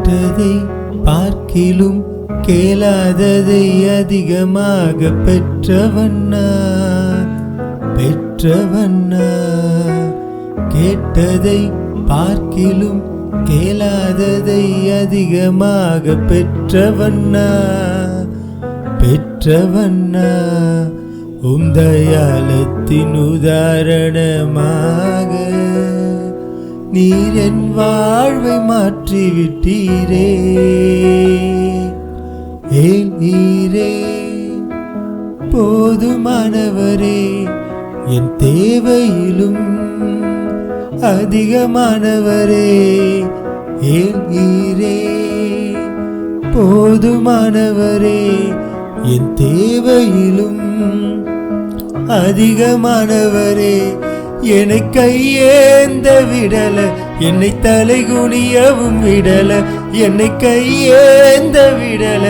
கேட்டதை பார்க்கிலும் கேளாததை அதிகமாக பெற்றவண்ணா பெற்றவண்ணா. கேட்டதை பார்க்கிலும் கேளாததை அதிகமாக பெற்றவண்ணா பெற்றவண்ணா. தயாளத்தின் உதாரணமாக நீர் என் வாழ்வை மாற்றிவிட்டீரே. ஏன் நீரே போதுமானவரே, என் தேவையிலும் அதிகமானவரே. ஏன் நீரே போதுமானவரே, என் தேவையிலும் அதிகமானவரே. என்னை கையேந்த விடல, என்னை தலைகுனியவும் விடல. என்னை கையேந்த விடல,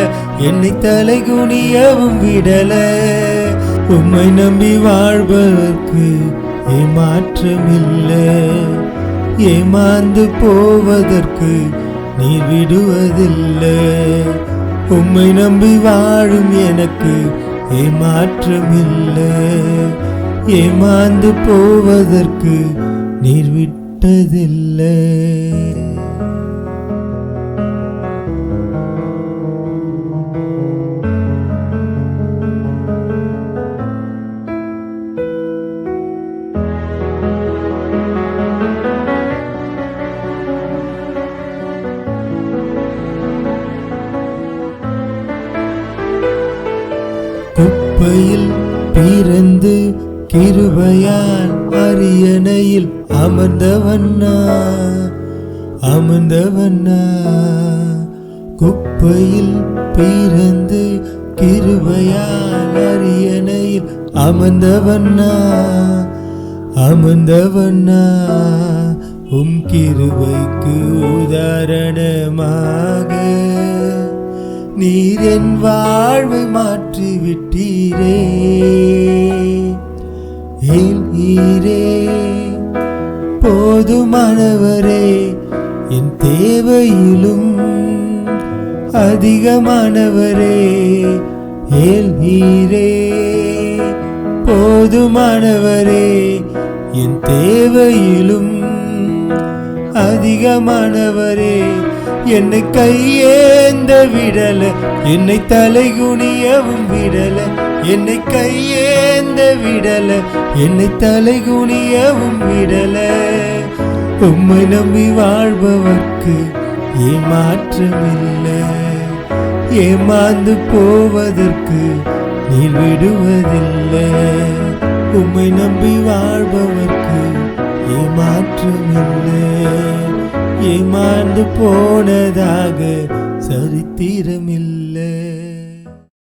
என்னை தலைகுனியவும் விடல. உம்மை நம்பி வாழ்வதற்கு ஏமாற்றமில்லை, ஏமாந்து போவதற்கு நீர் விடுவதில்லை. உம்மை நம்பி வாழும் எனக்கு ஏமாற்றமில்லை, ஏமாந்து போவதற்கு நீர் விட்டதில்லை. குப்பையில் பிறந்து கிருபையால் அரியணையில் அமர்ந்தவண்ணா அமர்ந்தவண்ணா. குப்பையில் பிறந்து கிருபையால் அரியணையில் அமர்ந்தவண்ணா அமர்ந்தவண்ணா. கிருபைக்கு உதாரணமாக நீர் என் வாழ்வை மாற்றிவிட்டீரே. நீரே போதுமானவரே, என் தேவையிலும் அதிகமானவரே. நீரே போதுமானவரே, என் தேவையிலும் அதிகமானவரே. என்னை கையேந்த விடல, என்னை தலைகுனியவும் விடல. என்னை கையேந்த விடல, என்னை தலைகுனியவும் விடல. உம்மை நம்பி வாழ்பவர்க்கு ஏமாற்றமில்லை, ஏமாந்து போவதற்கு நீர் விடுவதில்லை. உம்மை நம்பி வாழ்பவர்க்கு ஏமாற்றமில்லை, ஏமாந்து போனதாக சரித்திரமில்லை.